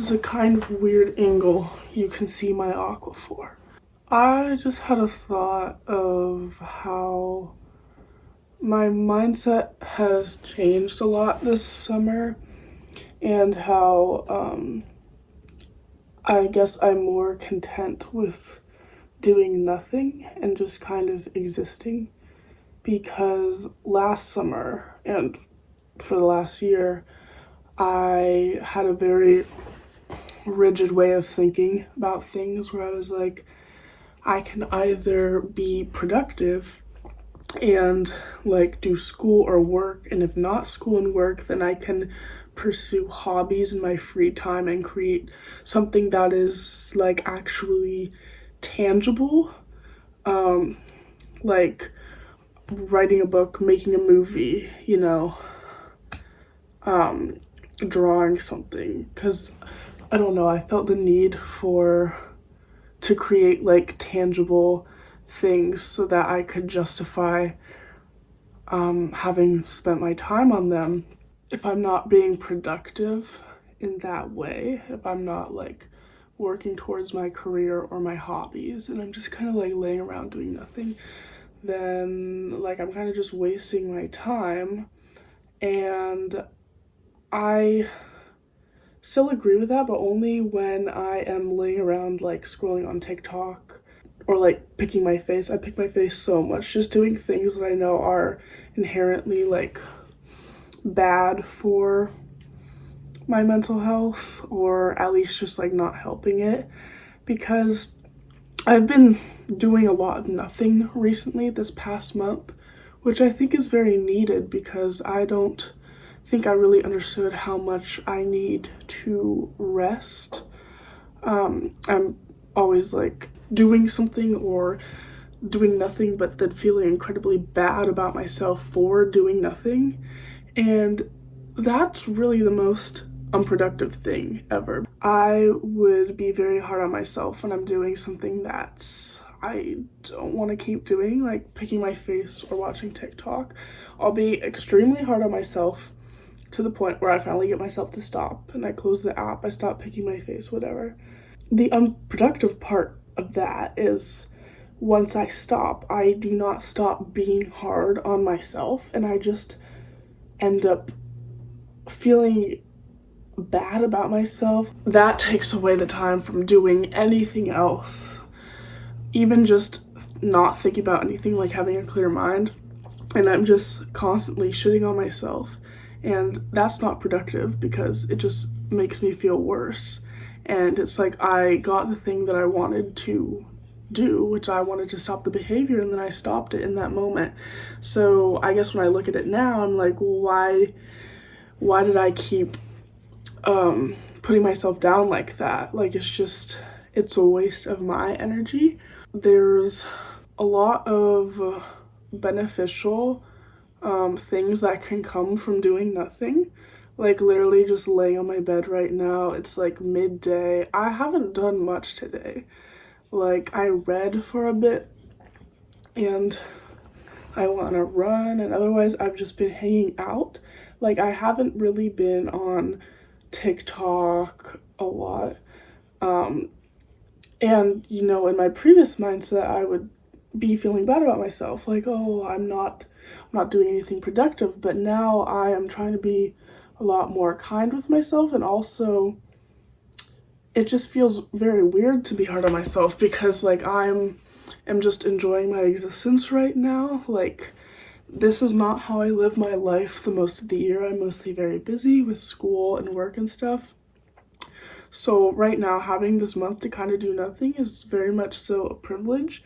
is a kind of weird angle you can see my aquaphor. I just had a thought of how my mindset has changed a lot this summer and how I guess I'm more content with doing nothing and just kind of existing, because last summer and for the last year I had a very rigid way of thinking about things where I was like, I can either be productive and like do school or work, and if not school and work, then I can pursue hobbies in my free time and create something that is like actually tangible, like writing a book, making a movie, drawing something. Because I don't know, I felt the need to create like tangible things so that I could justify having spent my time on them. If I'm not being productive in that way, if I'm not like working towards my career or my hobbies, and I'm just kind of like laying around doing nothing, then like I'm kind of just wasting my time. And I still agree with that, but only when I am laying around like scrolling on TikTok or like picking my face. I pick my face so much, just doing things that I know are inherently like bad for my mental health, or at least just like not helping it, because I've been doing a lot of nothing recently this past month, which I think is very needed because I don't think I really understood how much I need to rest. I'm always like doing something or doing nothing, but then feeling incredibly bad about myself for doing nothing. And that's really the most unproductive thing ever. I would be very hard on myself when I'm doing something that I don't want to keep doing, like picking my face or watching TikTok. I'll be extremely hard on myself to the point where I finally get myself to stop and I close the app, I stop picking my face, whatever. The unproductive part of that is once I stop, I do not stop being hard on myself, and I just end up feeling bad about myself. That takes away the time from doing anything else, even just not thinking about anything, like having a clear mind, and I'm just constantly shitting on myself, and that's not productive because it just makes me feel worse. And it's like I got the thing that I wanted to do, which I wanted to stop the behavior, and then I stopped it in that moment. So I guess when I look at it now, I'm like, well, why did I keep putting myself down like that? Like, it's a waste of my energy. There's a lot of beneficial things that can come from doing nothing. Like literally just laying on my bed right now, it's like midday. I haven't done much today. Like I read for a bit and I want to run, and otherwise I've just been hanging out. Like I haven't really been on TikTok a lot. And in my previous mindset, I would be feeling bad about myself, like, oh, I'm not doing anything productive. But now I am trying to be a lot more kind with myself, and also it just feels very weird to be hard on myself because like I'm just enjoying my existence right now. Like this is not how I live my life the most of the year. I'm mostly very busy with school and work and stuff. So right now, having this month to kind of do nothing is very much so a privilege,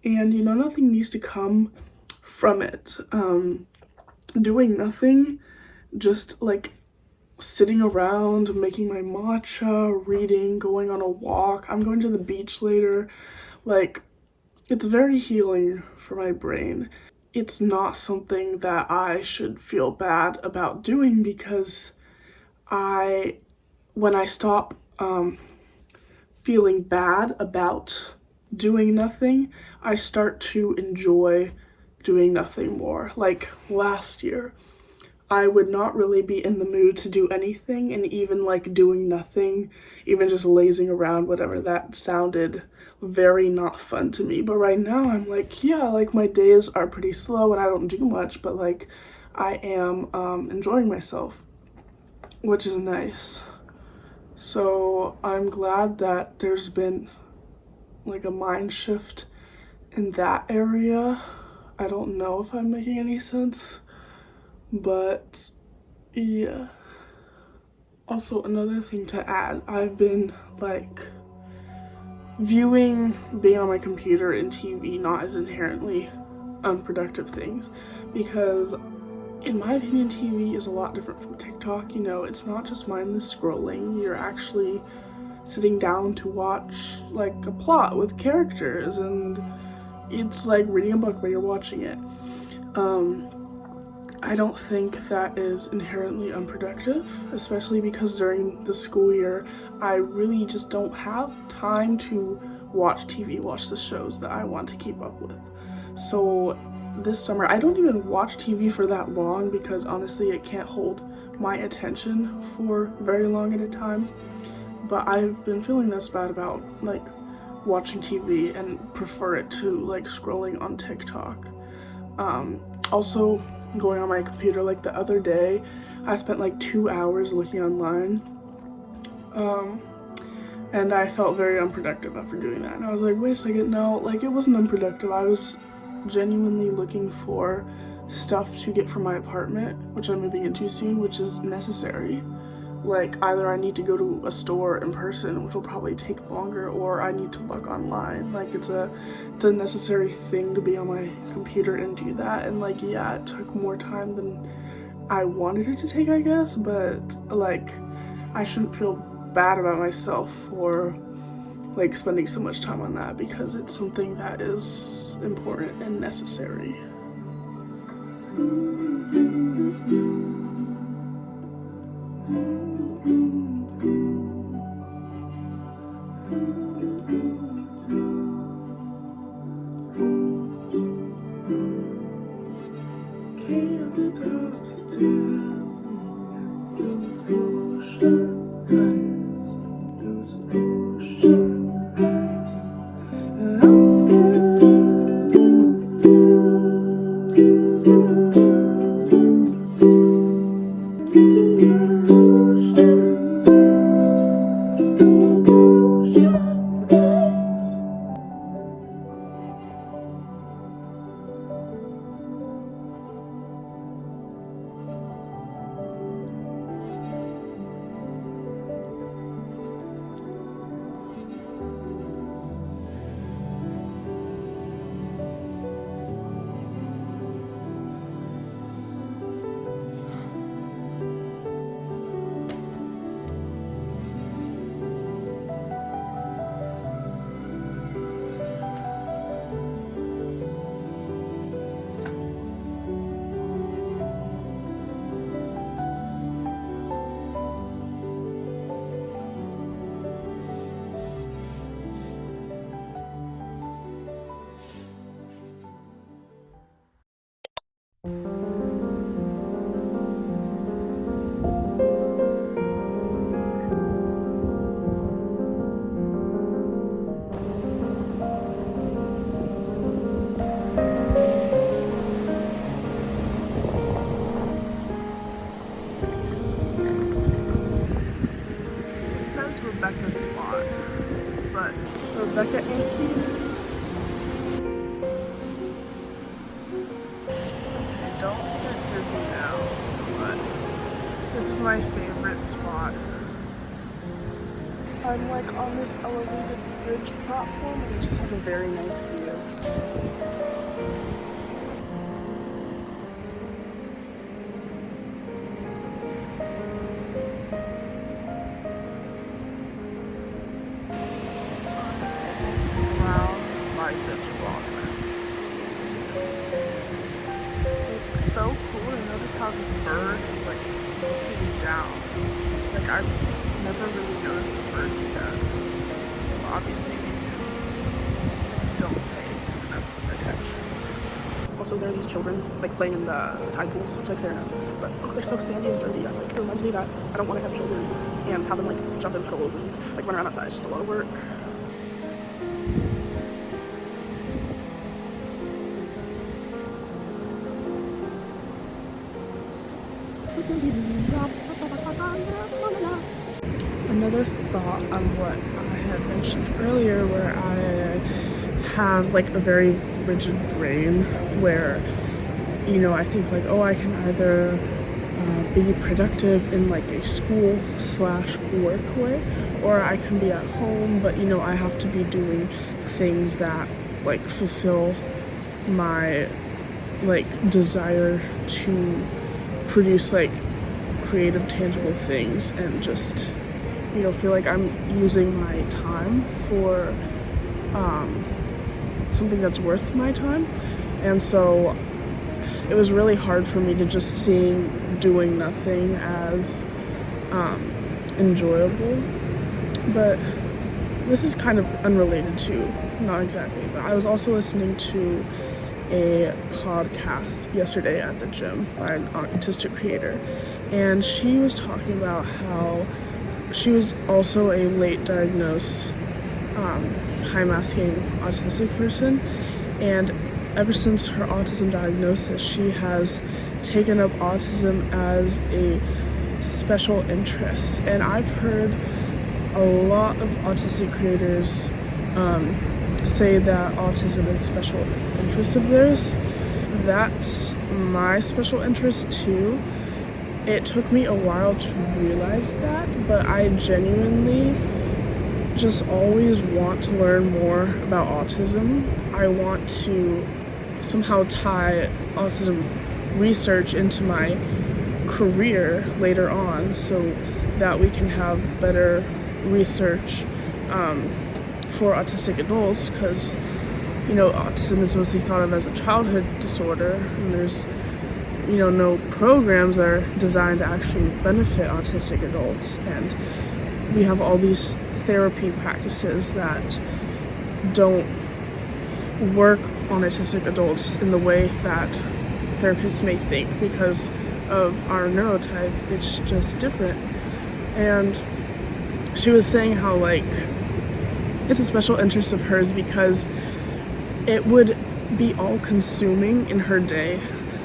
and nothing needs to come from it. Doing nothing, just like sitting around, making my matcha, reading, going on a walk. I'm going to the beach later. Like, it's very healing for my brain. It's not something that I should feel bad about doing, because when I stop feeling bad about doing nothing, I start to enjoy doing nothing more. Like last year, I would not really be in the mood to do anything, and even like doing nothing, even just lazing around, whatever, that sounded very not fun to me. But right now I'm like, yeah, like my days are pretty slow and I don't do much, but like I am enjoying myself, which is nice. So I'm glad that there's been like a mind shift in that area. I don't know if I'm making any sense, but yeah. Also, another thing to add, I've been like viewing being on my computer and TV not as inherently unproductive things, because in my opinion TV is a lot different from TikTok. You know, it's not just mindless scrolling, you're actually sitting down to watch like a plot with characters, and it's like reading a book while you're watching it. I don't think that is inherently unproductive, especially because during the school year, I really just don't have time to watch TV, watch the shows that I want to keep up with. So this summer, I don't even watch TV for that long because honestly, it can't hold my attention for very long at a time. But I've been feeling this bad about like watching TV and prefer it to like scrolling on TikTok. Also, going on my computer, like the other day, I spent like 2 hours looking online, and I felt very unproductive after doing that. And I was like, wait a second, no, like it wasn't unproductive. I was genuinely looking for stuff to get from my apartment, which I'm moving into soon, which is necessary. Like either I need to go to a store in person, which will probably take longer, or I need to look online. Like it's a necessary thing to be on my computer and do that. And like yeah, it took more time than I wanted it to take, I guess, but like I shouldn't feel bad about myself for like spending so much time on that, because it's something that is important and necessary. Can't stop staring at those ocean eyes, those ocean eyes, and I'm scared into your ocean, those ocean eyes. It says Rebecca's spot, but Rebecca ain't here. I don't get dizzy now, but this is my favorite spot. I'm like on this elevated bridge platform, and it just has a very nice view. By this rock. It's so cool to notice how this bird is like looking down. Like I've never really noticed the bird do that. Obviously they do. I just don't pay enough attention. also there are these children like playing in the tide pools, which like fair enough. But oh, they're so sandy and dirty. Like it reminds me that I don't want to have children and have them like jump in puddles and like run around outside. It's just a lot of work. Another thought on what I had mentioned earlier, where I have like a very rigid brain, where, you know, I think like, oh, I can either be productive in like a school/work way, or I can be at home, but you know, I have to be doing things that like fulfill my like desire to produce like creative, tangible things, and just, you know, feel like I'm using my time for something that's worth my time. And so it was really hard for me to just seeing doing nothing as enjoyable. But this is kind of unrelated to, not exactly, but I was also listening to a podcast yesterday at the gym by an autistic creator, and she was talking about how she was also a late diagnosed high masking autistic person, and ever since her autism diagnosis, she has taken up autism as a special interest. And I've heard a lot of autistic creators say that autism is a special interest of theirs. That's my special interest too. It took me a while to realize that, but I genuinely just always want to learn more about autism. I want to somehow tie autism research into my career later on, so that we can have better research for autistic adults, because, you know, autism is mostly thought of as a childhood disorder, and there's, you know, no programs that are designed to actually benefit autistic adults. And we have all these therapy practices that don't work on autistic adults in the way that therapists may think, because of our neurotype. It's just different. And she was saying how like it's a special interest of hers because it would be all consuming in her day.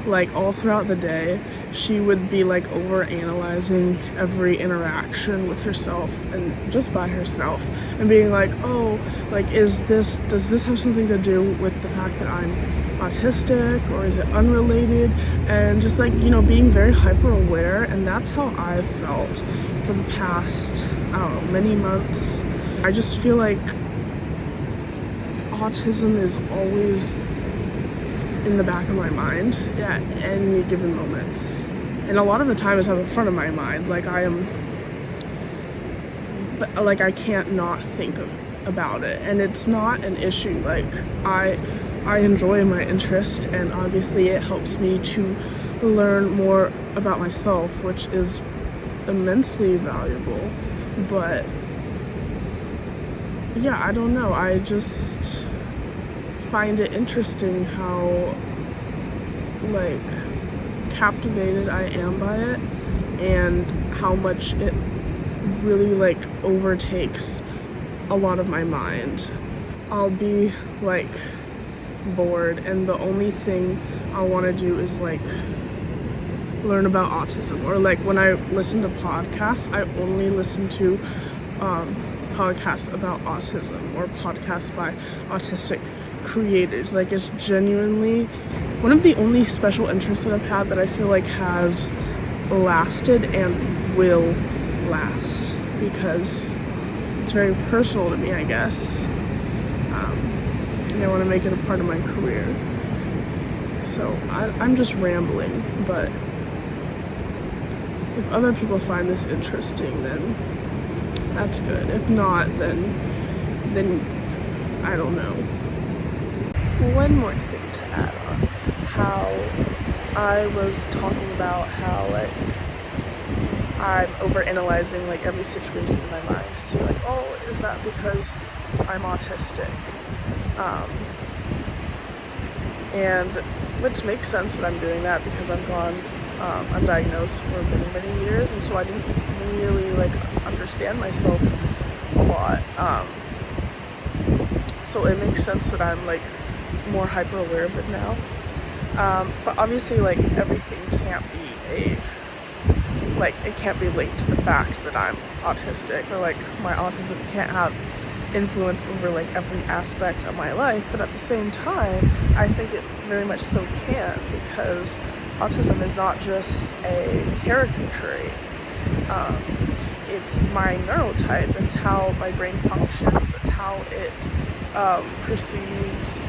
Like all throughout the day, she would be like over analyzing every interaction with herself and just by herself, and being like, oh, like does this have something to do with the fact that I'm autistic, or is it unrelated? And just like, you know, being very hyper aware. And that's how I've felt for the past, I don't know, many months. I just feel like autism is always in the back of my mind at any given moment, and a lot of the time it's at the front of my mind. Like I can't not think about it, and it's not an issue. Like I enjoy my interest, and obviously it helps me to learn more about myself, which is immensely valuable. But yeah, I don't know, I just find it interesting how like captivated I am by it, and how much it really like overtakes a lot of my mind. I'll be like bored, and the only thing I want to do is like learn about autism. Or like when I listen to podcasts, I only listen to podcasts about autism, or podcasts by autistic creators. Like it's genuinely one of the only special interests that I've had that I feel like has lasted and will last, because it's very personal to me, I guess, and I want to make it a part of my career. So I'm just rambling, but if other people find this interesting, then that's good. If not, then I don't know. One more thing to add on, how I was talking about how like I'm overanalyzing like every situation in my mind to see like, oh, is that because I'm autistic? and which makes sense that I'm doing that because I'm gone undiagnosed for many years, and so I didn't really like understand myself a lot. So it makes sense that I'm like more hyper aware of it now. But obviously, like, everything can't be it can't be linked to the fact that I'm autistic, or like my autism can't have influence over like every aspect of my life. But at the same time, I think it very much so can, because autism is not just a character trait. It's my neurotype. It's how my brain functions. It's how it perceives,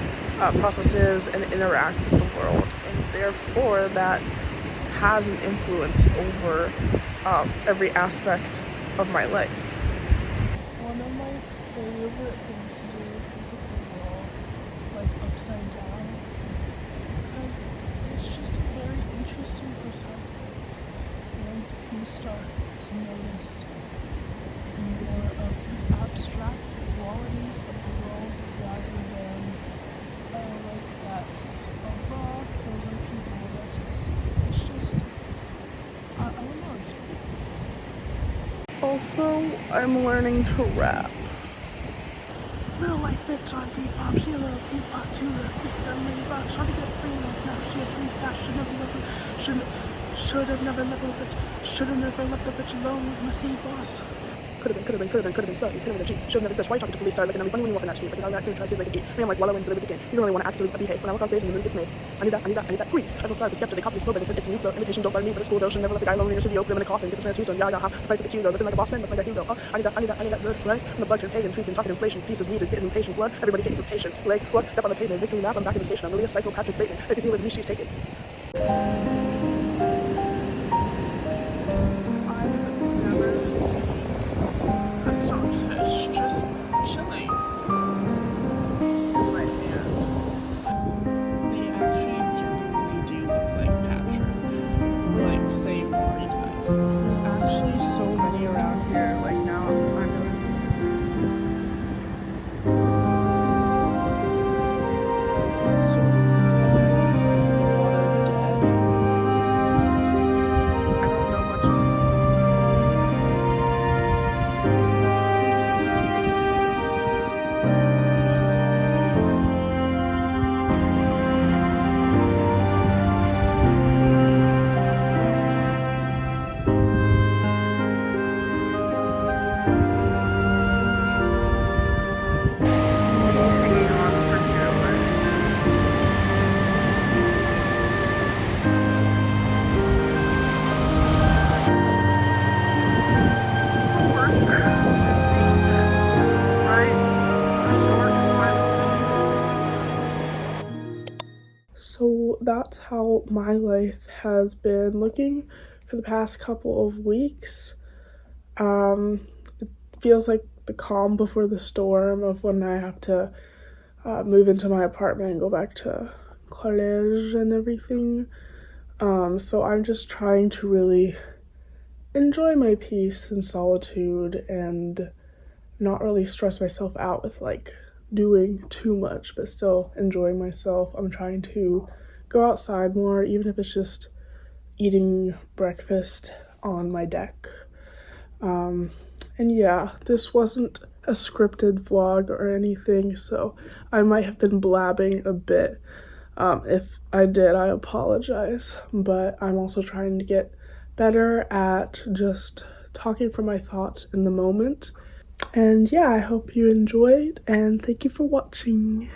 processes, and interacts with the world, and therefore that has an influence over every aspect of my life. One of my favorite things to do is look at the world like upside down, because it's just a very interesting perspective, and you start to notice more of the abstract qualities of the world rather than like that's a rock, those are people, that's the sea. It's just, I don't know, it's cool. Also, I'm learning to rap. Little white bitch on Depop, she a little teapot too, the rock, trying to get freelance now, she a free cash, should have never left a bitch, should have never left a bitch alone with my city boss. Could have been, sorry, could have been a cheat. Should have never said, why are you talking to police? Started looking at me funny when you walk in that street. Like, I'm not trying to see if I can eat. Me, I'm like, while I went to the game, you don't really want to actually behave. When I walk on stage and the movie gets made, I need that. Breathe. I feel sorry for skeptic. They copy this flow, but they said it's a new flow. Invitation, don't fire me, but it's cool though. Should never let the guy alone in your studio. Put him in a coffin, get this man a tombstone. Yeah, the price of the queue though. Looking like a boss man, looking like a hero. I need that good price. From the blood turn pagan, tweaking, talking inflation, pieces needed, getting impatient blood. Everybody getting impatient. Leg, what? Step on the pavement, victory lap. I'm back in the station. I'm really a psychopathic Bateman. If you see with me, she's taken. Starfish just chilling. Here's my hand. They actually genuinely do look like Patrick. Like, same body types. There's actually so many around here. Like, now I'm noticing. So a lot are dead. I don't know much of them. Hanging on for dear life. Work, right? So that's how my life has been looking for the past couple of weeks. It feels like the calm before the storm of when I have to move into my apartment and go back to college and everything. So I'm just trying to really enjoy my peace and solitude and not really stress myself out with like doing too much, but still enjoying myself. I'm trying to go outside more, even if it's just eating breakfast on my deck. And yeah, this wasn't a scripted vlog or anything, so I might have been blabbing a bit. If I did, I apologize, but I'm also trying to get better at just talking from my thoughts in the moment. And yeah, I hope you enjoyed, and thank you for watching.